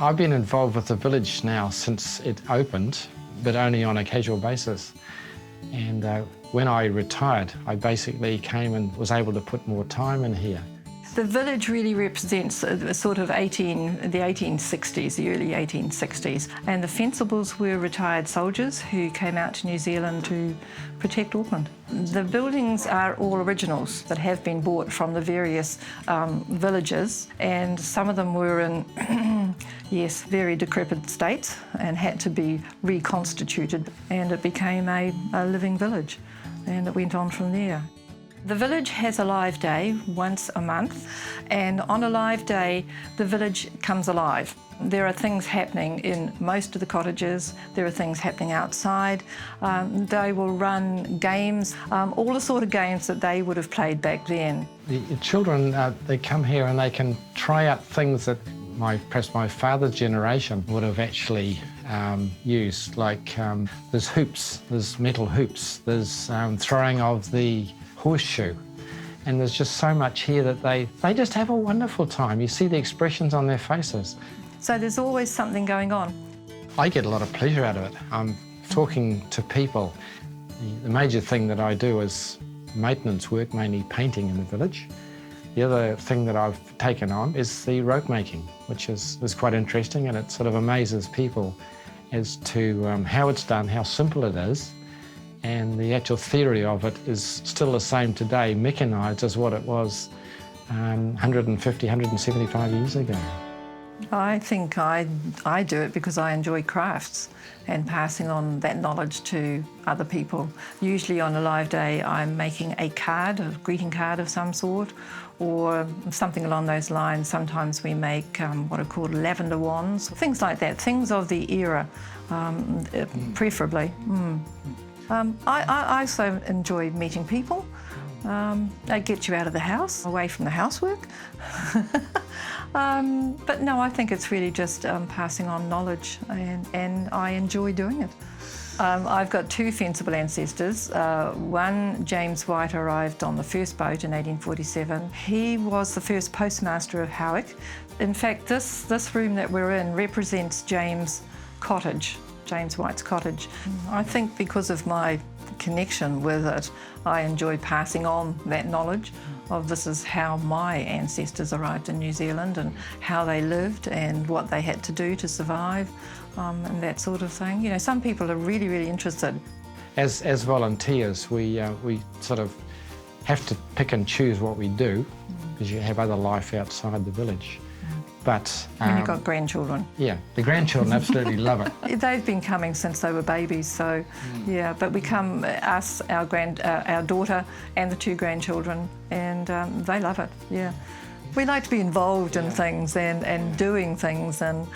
I've been involved with the village now since it opened, but only on a casual basis. And when I retired, I basically came and was able to put more time in here. The village really represents the sort of the 1860s, the early 1860s. And the Fencibles were retired soldiers who came out to New Zealand to protect Auckland. The buildings are all originals that have been bought from the various villages, and some of them were in, yes, very decrepit states and had to be reconstituted, and it became a living village, and it went on from there. The village has a live day once a month, and on a live day, the village comes alive. There are things happening in most of the cottages, there are things happening outside. They will run games, all the sort of games that they would have played back then. The children, they come here and they can try out things that perhaps my father's generation would have actually used, like there's hoops, there's metal hoops, there's throwing of the horseshoe, and there's just so much here that they just have a wonderful time. You see the expressions on their faces. So there's always something going on. I get a lot of pleasure out of it. I'm talking to people. The major thing that I do is maintenance work, mainly painting in the village. The other thing that I've taken on is the rope making, which is quite interesting, and it sort of amazes people as to how it's done, how simple it is. And the actual theory of it is still the same today, mechanised as what it was 150, 175 years ago. I think I do it because I enjoy crafts and passing on that knowledge to other people. Usually on a live day I'm making a card, a greeting card of some sort, or something along those lines. Sometimes we make what are called lavender wands, things like that, things of the era, preferably. I also enjoy meeting people. They get you out of the house, away from the housework. But no, I think it's really just passing on knowledge, and I enjoy doing it. I've got two Fencible ancestors. One, James White, arrived on the first boat in 1847. He was the first postmaster of Howick. In fact, this room that we're in represents James' cottage. James White's cottage. I think because of my connection with it, I enjoy passing on that knowledge of this is how my ancestors arrived in New Zealand and how they lived and what they had to do to survive, and that sort of thing. You know, some people are really, really interested. As volunteers, we sort of have to pick and choose what we do, because you have other life outside the village. But when you've got grandchildren. Yeah, the grandchildren absolutely love it. They've been coming since they were babies, so yeah. But we come, us, our daughter, and the two grandchildren, and they love it. Yeah, we like to be involved in things and doing things, and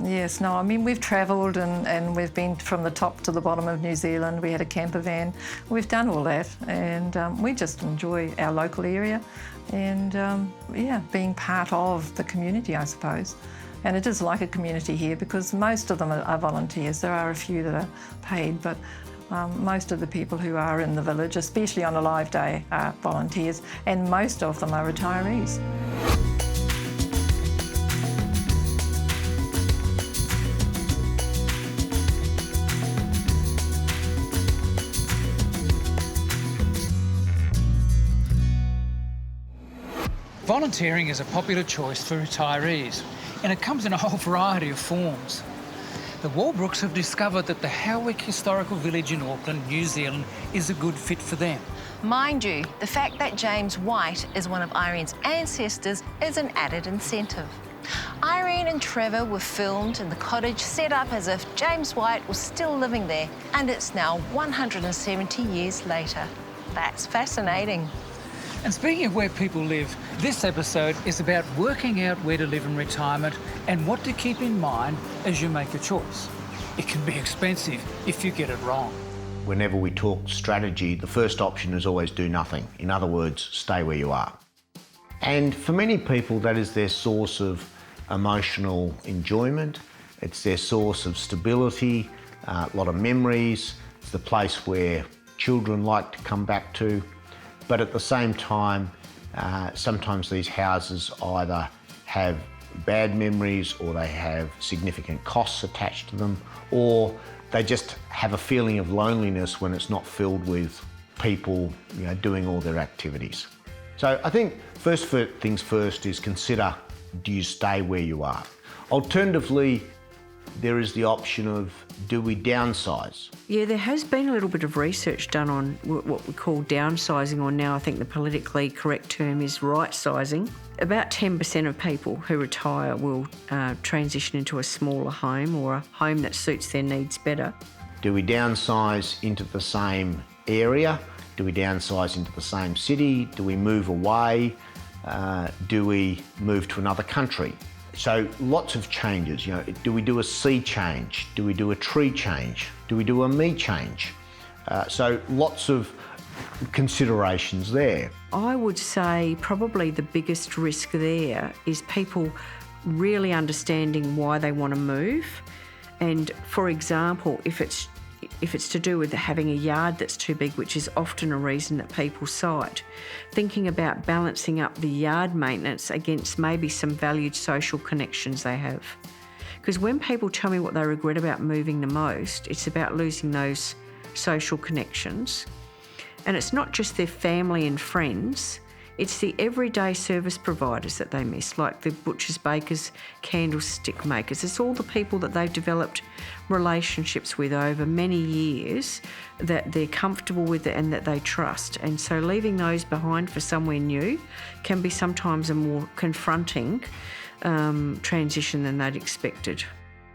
yes, no, I mean we've travelled and we've been from the top to the bottom of New Zealand. We had a camper van. We've done all that, and we just enjoy our local area. And yeah, being part of the community, I suppose. And it is like a community here because most of them are volunteers. There are a few that are paid, but most of the people who are in the village, especially on a live day, are volunteers, and most of them are retirees. Volunteering is a popular choice for retirees, and it comes in a whole variety of forms. The Walbrooks have discovered that the Howick Historical Village in Auckland, New Zealand, is a good fit for them. Mind you, the fact that James White is one of Irene's ancestors is an added incentive. Irene and Trevor were filmed in the cottage set up as if James White was still living there, and it's now 170 years later. That's fascinating. And speaking of where people live, this episode is about working out where to live in retirement and what to keep in mind as you make a choice. It can be expensive if you get it wrong. Whenever we talk strategy, the first option is always do nothing. In other words, stay where you are. And for many people, that is their source of emotional enjoyment. It's their source of stability, a lot of memories. It's the place where children like to come back to. But at the same time, sometimes these houses either have bad memories, or they have significant costs attached to them, or they just have a feeling of loneliness when it's not filled with people, doing all their activities. So I think first things first is consider, do you stay where you are? Alternatively, there is the option of, do we downsize? Yeah, there has been a little bit of research done on what we call downsizing, or now I think the politically correct term is right-sizing. About 10% of people who retire will transition into a smaller home, or a home that suits their needs better. Do we downsize into the same area? Do we downsize into the same city? Do we move away? Do we move to another country? So lots of changes. Do we do a sea change? Do we do a tree change? Do we do a me change? So lots of considerations there. I would say probably the biggest risk there is people really understanding why they want to move. And for example, if it's to do with having a yard that's too big, which is often a reason that people cite, thinking about balancing up the yard maintenance against maybe some valued social connections they have. Because when people tell me what they regret about moving the most, it's about losing those social connections. And it's not just their family and friends, it's the everyday service providers that they miss, like the butchers, bakers, candlestick makers. It's all the people that they've developed relationships with over many years that they're comfortable with and that they trust. And so leaving those behind for somewhere new can be sometimes a more confronting transition than they'd expected.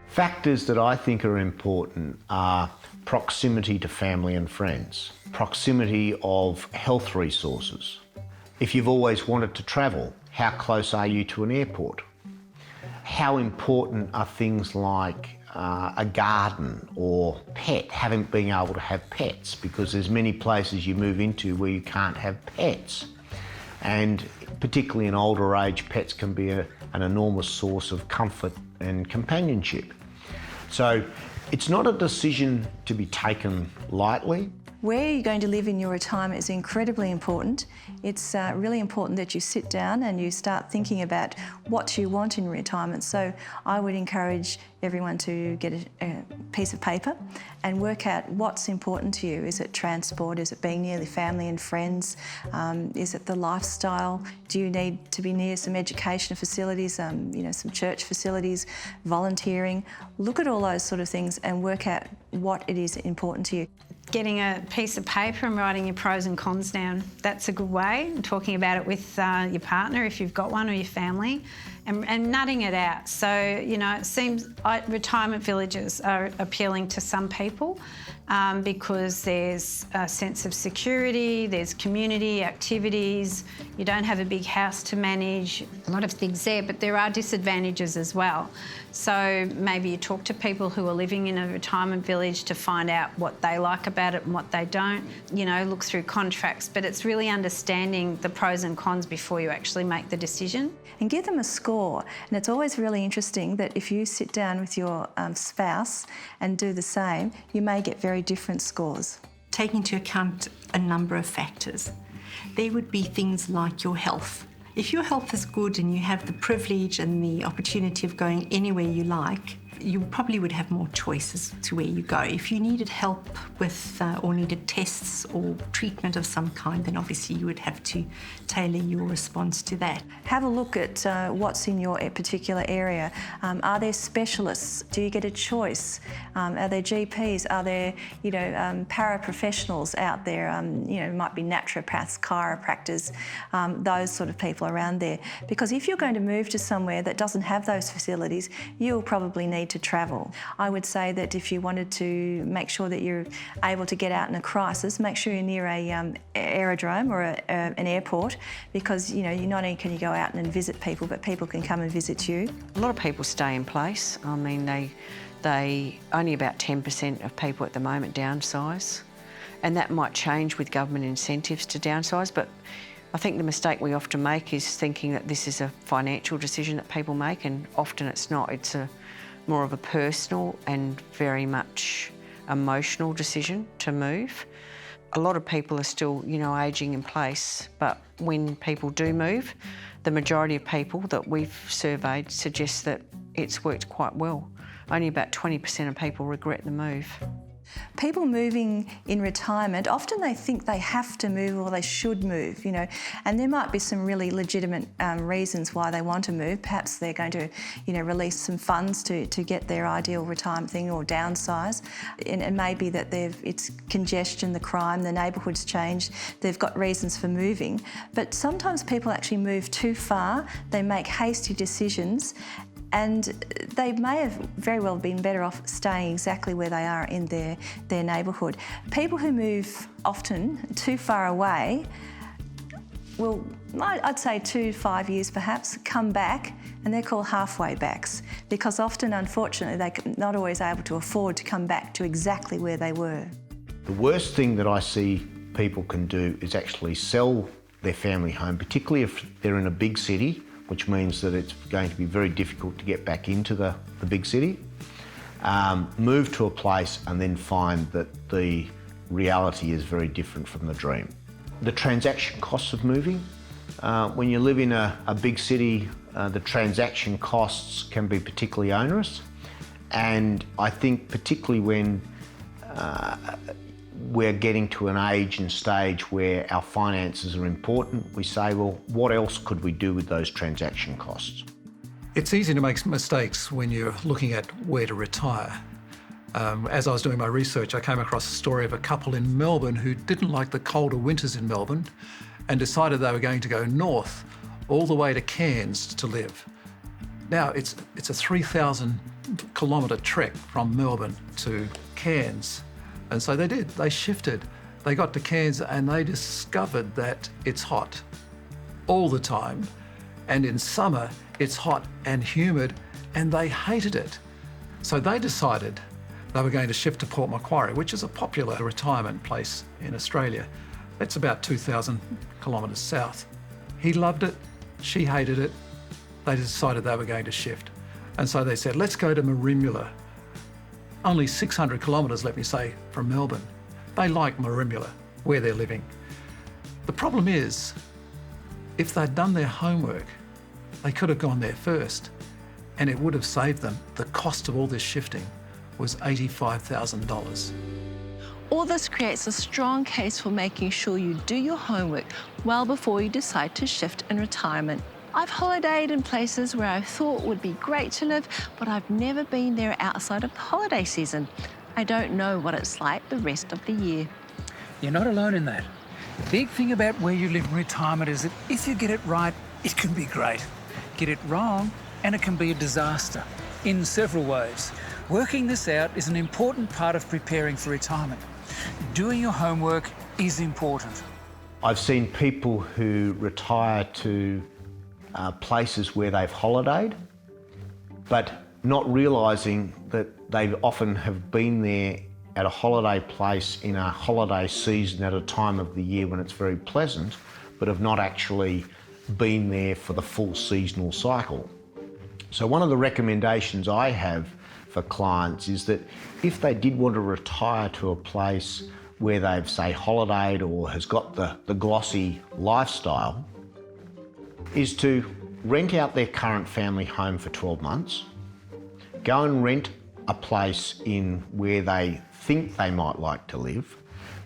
Factors that I think are important are proximity to family and friends, proximity of health resources. If you've always wanted to travel, how close are you to an airport? How important are things like a garden or being able to have pets? Because there's many places you move into where you can't have pets. And particularly in older age, pets can be an enormous source of comfort and companionship. So it's not a decision to be taken lightly. Where you're going to live in your retirement is incredibly important. It's really important that you sit down and you start thinking about what you want in retirement. So I would encourage everyone to get a piece of paper and work out what's important to you. Is it transport? Is it being near the family and friends? Is it the lifestyle? Do you need to be near some education facilities, some church facilities, volunteering? Look at all those sort of things and work out what it is important to you. Getting a piece of paper and writing your pros and cons down. That's a good way. Talking about it with your partner, if you've got one, or your family, and nutting it out. So, it seems retirement villages are appealing to some people because there's a sense of security, there's community activities, you don't have a big house to manage, a lot of things there, but there are disadvantages as well. So maybe you talk to people who are living in a retirement village to find out what they like about it and what they don't, look through contracts, but it's really understanding the pros and cons before you actually make the decision. And give them a score. And it's always really interesting that if you sit down with your spouse and do the same, you may get very different scores. Take into account a number of factors. They would be things like your health. If your health is good and you have the privilege and the opportunity of going anywhere you like, you probably would have more choices to where you go. If you needed help with or needed tests or treatment of some kind, then obviously you would have to tailor your response to that. Have a look at what's in your particular area. Are there specialists? Do you get a choice? Are there GPs? Are there, paraprofessionals out there? Might be naturopaths, chiropractors, those sort of people around there. Because if you're going to move to somewhere that doesn't have those facilities, you'll probably need to travel. I would say that if you wanted to make sure that you're able to get out in a crisis, make sure you're near a aerodrome or an airport, because not only can you go out and visit people, but people can come and visit you. A lot of people stay in place. I mean, they only about 10% of people at the moment downsize, and that might change with government incentives to downsize, but I think the mistake we often make is thinking that this is a financial decision that people make, and often it's not. It's more of a personal and very much emotional decision to move. A lot of people are still, ageing in place, but when people do move, the majority of people that we've surveyed suggest that it's worked quite well. Only about 20% of people regret the move. People moving in retirement, often they think they have to move or they should move, and there might be some really legitimate reasons why they want to move. Perhaps they're going to, release some funds to get their ideal retirement thing or downsize. And it may be that it's congestion, the crime, the neighbourhood's changed, they've got reasons for moving. But sometimes people actually move too far, they make hasty decisions, and they may have very well been better off staying exactly where they are in their neighbourhood. People who move often too far away will, I'd say 2 to 5 years perhaps, come back, and they're called halfway backs, because often, unfortunately, they're not always able to afford to come back to exactly where they were. The worst thing that I see people can do is actually sell their family home, particularly if they're in a big city, which means that it's going to be very difficult to get back into the big city, move to a place and then find that the reality is very different from the dream. The transaction costs of moving. When you live in a big city, the transaction costs can be particularly onerous, and I think particularly when we're getting to an age and stage where our finances are important, we say, well, what else could we do with those transaction costs? It's easy to make mistakes when you're looking at where to retire. As I was doing my research, I came across a story of a couple in Melbourne who didn't like the colder winters in Melbourne and decided they were going to go north all the way to Cairns to live. Now, it's a 3,000 kilometre trek from Melbourne to Cairns. And so they did, they shifted. They got to Cairns and they discovered that it's hot all the time. And in summer, it's hot and humid, and they hated it. So they decided they were going to shift to Port Macquarie, which is a popular retirement place in Australia. It's about 2,000 kilometres south. He loved it, she hated it. They decided they were going to shift. And so they said, let's go to Marimula. Only 600 kilometres, let me say, from Melbourne. They like Marimula, where they're living. The problem is, if they'd done their homework, they could have gone there first, and it would have saved them. The cost of all this shifting was $85,000. All this creates a strong case for making sure you do your homework well before you decide to shift in retirement. I've holidayed in places where I thought would be great to live, but I've never been there outside of the holiday season. I don't know what it's like the rest of the year. You're not alone in that. The big thing about where you live in retirement is that if you get it right, it can be great. Get it wrong, and it can be a disaster in several ways. Working this out is an important part of preparing for retirement. Doing your homework is important. I've seen people who retire to places where they've holidayed, but not realising that they often have been there at a holiday place in a holiday season at a time of the year when it's very pleasant, but have not actually been there for the full seasonal cycle. So one of the recommendations I have for clients is that if they did want to retire to a place where they've, say, holidayed or has got the glossy lifestyle, is to rent out their current family home for 12 months, go and rent a place in where they think they might like to live,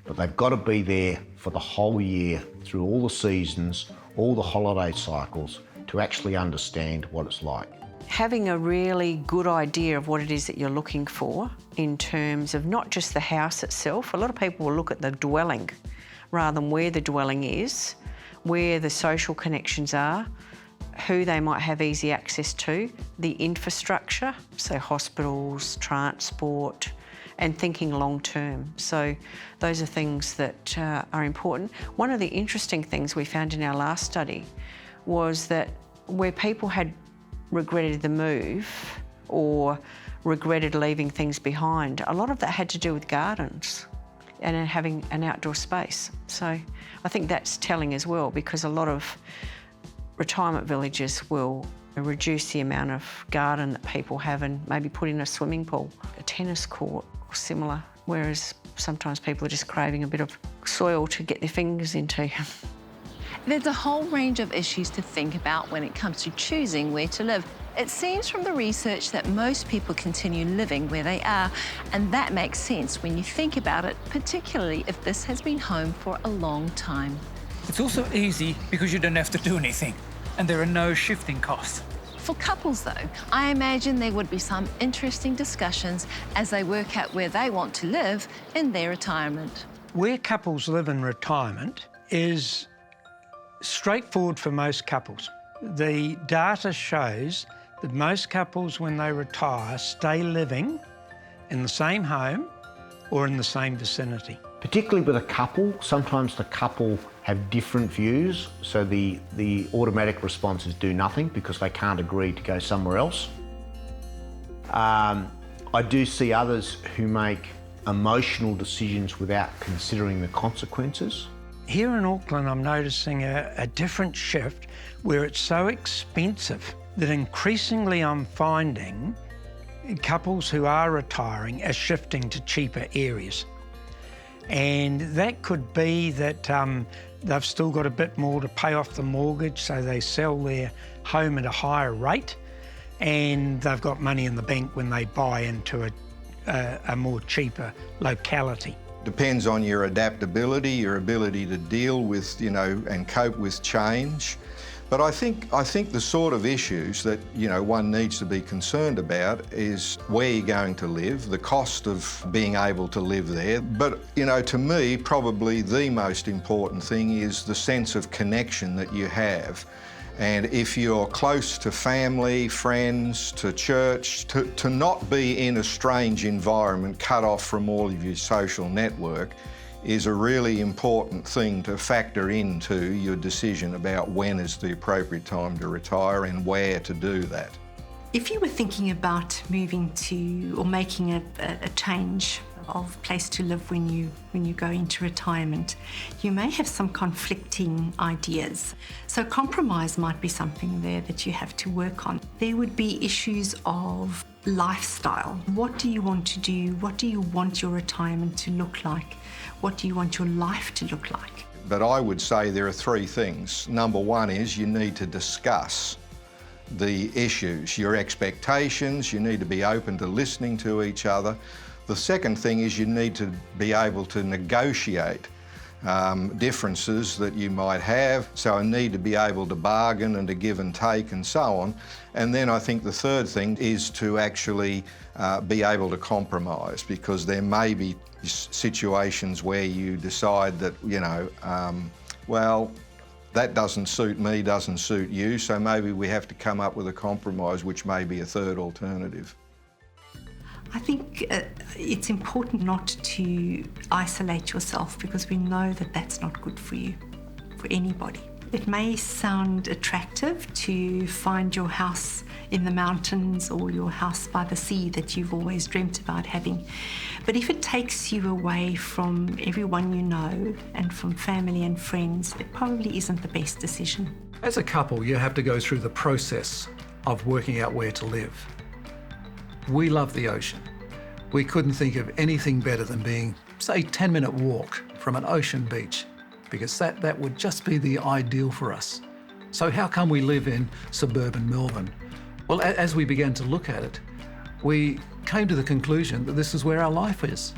but they've got to be there for the whole year, through all the seasons, all the holiday cycles, to actually understand what it's like. Having a really good idea of what it is that you're looking for in terms of not just the house itself. A lot of people will look at the dwelling rather than where the dwelling is, where the social connections are, who they might have easy access to, the infrastructure, so hospitals, transport, and thinking long term. So those are things that are important. One of the interesting things we found in our last study was that where people had regretted the move or regretted leaving things behind, a lot of that had to do with gardens and having an outdoor space. So I think that's telling as well, because a lot of retirement villages will reduce the amount of garden that people have and maybe put in a swimming pool, a tennis court or similar, whereas sometimes people are just craving a bit of soil to get their fingers into. There's a whole range of issues to think about when it comes to choosing where to live. It seems from the research that most people continue living where they are, and that makes sense when you think about it, particularly if this has been home for a long time. It's also easy because you don't have to do anything, and there are no shifting costs. For couples, though, I imagine there would be some interesting discussions as they work out where they want to live in their retirement. Where couples live in retirement is straightforward for most couples. The data shows that most couples, when they retire, stay living in the same home or in the same vicinity. Particularly with a couple, sometimes the couple have different views, so the automatic response is do nothing because they can't agree to go somewhere else. I do see others who make emotional decisions without considering the consequences. Here in Auckland, I'm noticing a different shift where it's so expensive that increasingly I'm finding couples who are retiring are shifting to cheaper areas. And that could be that they've still got a bit more to pay off the mortgage, so they sell their home at a higher rate, and they've got money in the bank when they buy into a more cheaper locality. Depends on your adaptability, your ability to deal with, and cope with change. But I think the sort of issues that, one needs to be concerned about is where you're going to live, the cost of being able to live there. But, to me, probably the most important thing is the sense of connection that you have. And if you're close to family, friends, to church, to not be in a strange environment, cut off from all of your social network, is a really important thing to factor into your decision about when is the appropriate time to retire and where to do that. If you were thinking about moving to or making a change of place to live when you go into retirement, you may have some conflicting ideas. So compromise might be something there that you have to work on. There would be issues of lifestyle. What do you want to do? What do you want your retirement to look like? What do you want your life to look like? But I would say there are three things. Number one is you need to discuss the issues, your expectations. You need to be open to listening to each other. The second thing is you need to be able to negotiate differences that you might have. So I need to be able to bargain and to give and take and so on. And then I think the third thing is to actually be able to compromise, because there may be situations where you decide that, well, that doesn't suit me, doesn't suit you, so maybe we have to come up with a compromise, which may be a third alternative. I think it's important not to isolate yourself, because we know that that's not good for you, for anybody. It may sound attractive to find your house in the mountains or your house by the sea that you've always dreamt about having. But if it takes you away from everyone you know and from family and friends, it probably isn't the best decision. As a couple, you have to go through the process of working out where to live. We love the ocean. We couldn't think of anything better than being, say, 10-minute walk from an ocean beach, because that would just be the ideal for us. So how come we live in suburban Melbourne? Well, as we began to look at it, we came to the conclusion that this is where our life is,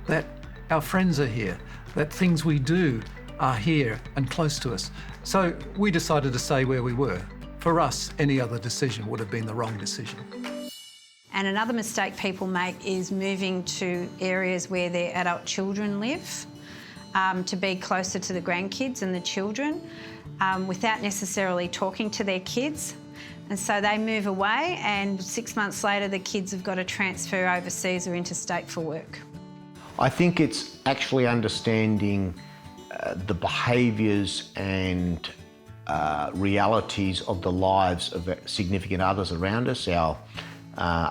that our friends are here, that things we do are here and close to us. So we decided to stay where we were. For us, any other decision would have been the wrong decision. And another mistake people make is moving to areas where their adult children live, to be closer to the grandkids and the children, without necessarily talking to their kids. And so they move away, and 6 months later the kids have got to transfer overseas or interstate for work. I think it's actually understanding the behaviours and realities of the lives of significant others around us, our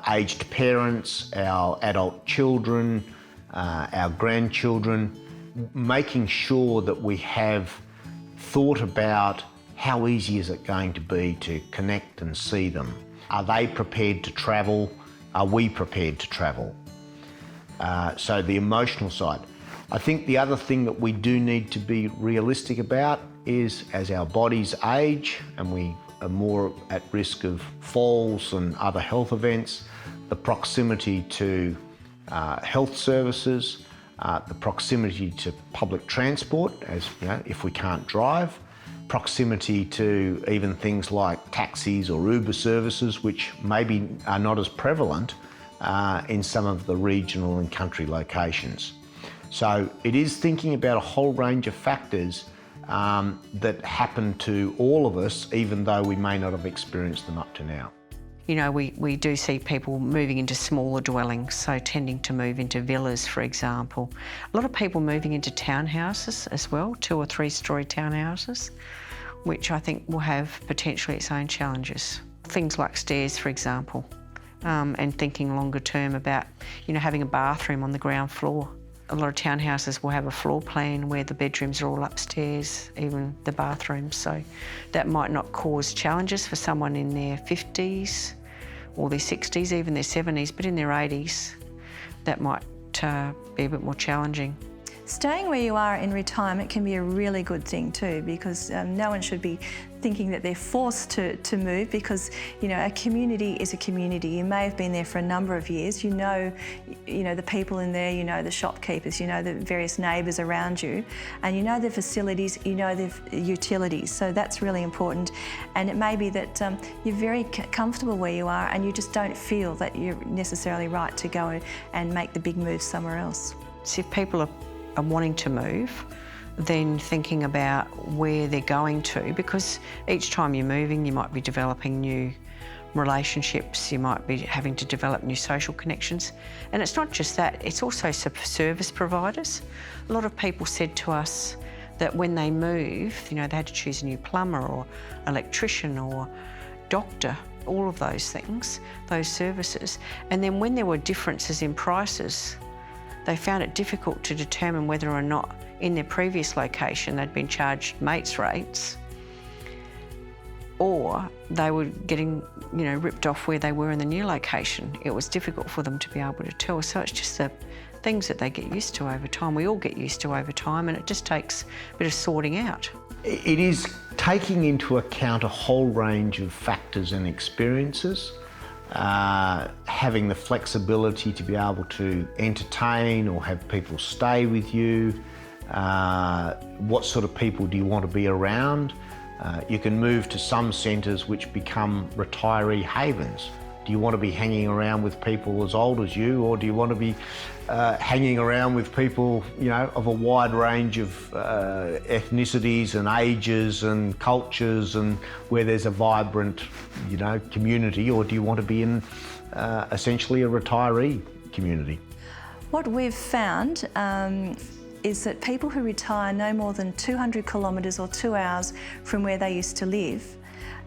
aged parents, our adult children, our grandchildren, making sure that we have thought about how easy is it going to be to connect and see them. Are they prepared to travel? Are we prepared to travel? So the emotional side. I think the other thing that we do need to be realistic about is as our bodies age and we are more at risk of falls and other health events, the proximity to health services, the proximity to public transport, as you know, if we can't drive, proximity to even things like taxis or Uber services, which maybe are not as prevalent in some of the regional and country locations. So it is thinking about a whole range of factors that happen to all of us, even though we may not have experienced them up to now. You know, we do see people moving into smaller dwellings, so tending to move into villas, for example. A lot of people moving into townhouses as well, 2 or 3 story townhouses, which I think will have potentially its own challenges. Things like stairs, for example, and thinking longer term about, you know, having a bathroom on the ground floor. A lot of townhouses will have a floor plan where the bedrooms are all upstairs, even the bathrooms, so that might not cause challenges for someone in their 50s or their 60s, even their 70s, but in their 80s, that might be a bit more challenging. Staying where you are in retirement can be a really good thing too, because no one should be thinking that they're forced to move, because you know, a community is a community. You may have been there for a number of years. You know the people in there, you know the shopkeepers, you know the various neighbours around you, and you know the facilities, you know the utilities. So that's really important. And it may be that you're very comfortable where you are, and you just don't feel that you're necessarily right to go and make the big move somewhere else. So if people are wanting to move, then thinking about where they're going to, because each time you're moving you might be developing new relationships, you might be having to develop new social connections. And it's not just that, it's also service providers. A lot of people said to us that when they move, you know, they had to choose a new plumber or electrician or doctor, all of those things, those services. And then when there were differences in prices, they found it difficult to determine whether or not in their previous location they'd been charged mates rates, or they were getting, you know, ripped off where they were in the new location. It was difficult for them to be able to tell. So it's just the things that they get used to over time. We all get used to over time, and it just takes a bit of sorting out. It is taking into account a whole range of factors and experiences. Having the flexibility to be able to entertain or have people stay with you. What sort of people do you want to be around? You can move to some centres which become retiree havens. Do you want to be hanging around with people as old as you, or do you want to be hanging around with people, you know, of a wide range of ethnicities and ages and cultures, and where there's a vibrant, you know, community, or do you want to be in essentially a retiree community? What we've found is that people who retire no more than 200 kilometres or 2 hours from where they used to live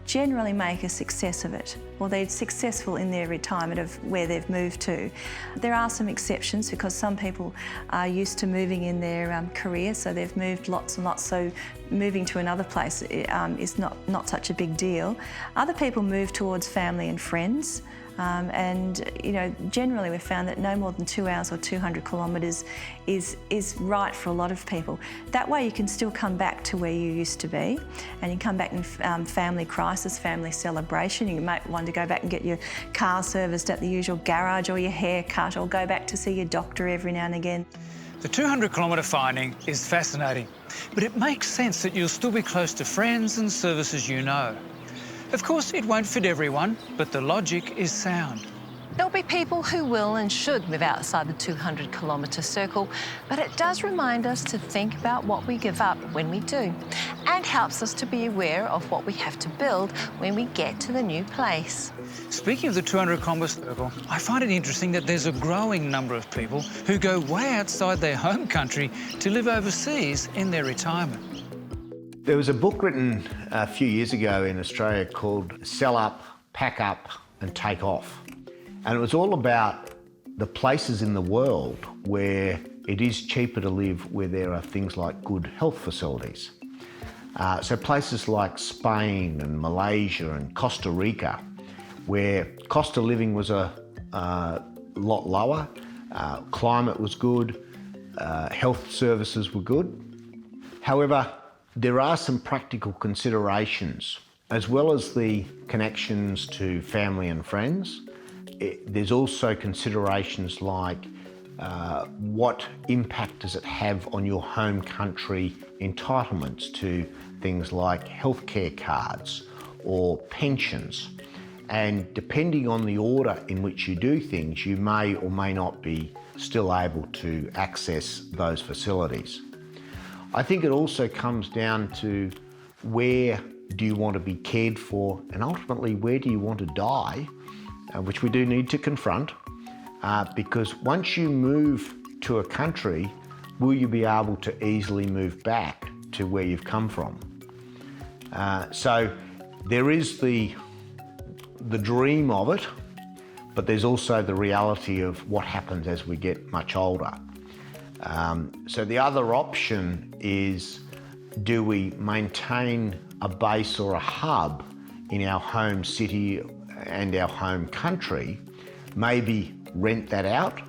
generally make a success of it, or they're successful in their retirement of where they've moved to. There are some exceptions, because some people are used to moving in their career, so they've moved lots and lots, so moving to another place is not such a big deal. Other people move towards family and friends. And you know, generally we've found that no more than 2 hours or 200 kilometres is right for a lot of people. That way you can still come back to where you used to be, and you come back in family crisis, family celebration. You might want to go back and get your car serviced at the usual garage, or your hair cut, or go back to see your doctor every now and again. The 200-kilometre finding is fascinating, but it makes sense that you'll still be close to friends and services you know. Of course, it won't fit everyone, but the logic is sound. There'll be people who will and should move outside the 200-kilometre circle, but it does remind us to think about what we give up when we do, and helps us to be aware of what we have to build when we get to the new place. Speaking of the 200-kilometre circle, I find it interesting that there's a growing number of people who go way outside their home country to live overseas in their retirement. There was a book written a few years ago in Australia called Sell Up, Pack Up and Take Off. And it was all about the places in the world where it is cheaper to live, where there are things like good health facilities. So places like Spain and Malaysia and Costa Rica, where cost of living was a lot lower, climate was good, health services were good. However, there are some practical considerations, as well as the connections to family and friends. There's also considerations like what impact does it have on your home country entitlements to things like healthcare cards or pensions. And depending on the order in which you do things, you may or may not be still able to access those facilities. I think it also comes down to where do you want to be cared for, and ultimately where do you want to die, which we do need to confront, because once you move to a country, will you be able to easily move back to where you've come from? So there is the dream of it, but there's also the reality of what happens as we get much older. So the other option is, do we maintain a base or a hub in our home city and our home country, maybe rent that out,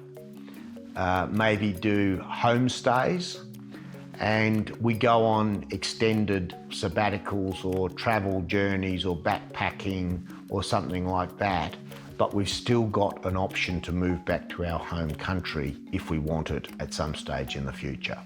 maybe do homestays, and we go on extended sabbaticals or travel journeys or backpacking or something like that, but we've still got an option to move back to our home country if we want it at some stage in the future.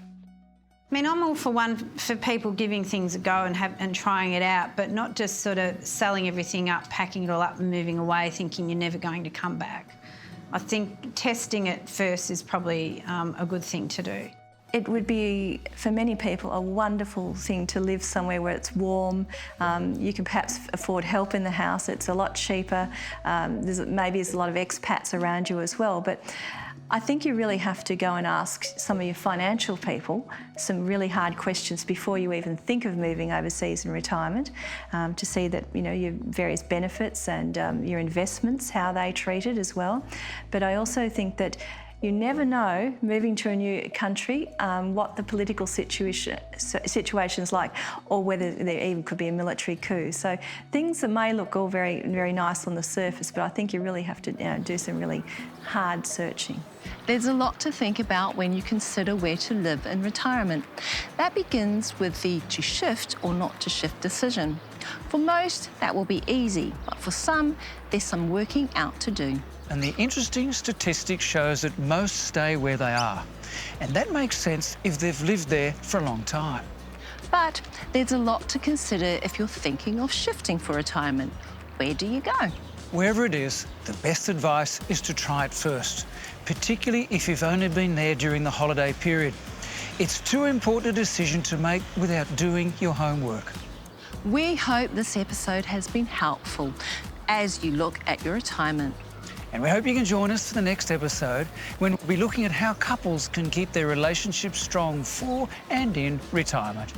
I mean, I'm all for people giving things a go and trying it out, but not just sort of selling everything up, packing it all up and moving away thinking you're never going to come back. I think testing it first is probably a good thing to do. It would be, for many people, a wonderful thing to live somewhere where it's warm. You can perhaps afford help in the house. It's a lot cheaper. Maybe there's a lot of expats around you as well. But I think you really have to go and ask some of your financial people some really hard questions before you even think of moving overseas in retirement, to see that, you know, your various benefits and your investments, how they treat it as well. But I also think that you never know, moving to a new country, what the political situation's like, or whether there even could be a military coup. So things that may look all very, very nice on the surface, but I think you really have to do some really hard searching. There's a lot to think about when you consider where to live in retirement. That begins with the to shift or not to shift decision. For most, that will be easy, but for some, there's some working out to do. And the interesting statistic shows that most stay where they are. And that makes sense if they've lived there for a long time. But there's a lot to consider if you're thinking of shifting for retirement. Where do you go? Wherever it is, the best advice is to try it first, particularly if you've only been there during the holiday period. It's too important a decision to make without doing your homework. We hope this episode has been helpful as you look at your retirement. And we hope you can join us for the next episode, when we'll be looking at how couples can keep their relationships strong for and in retirement.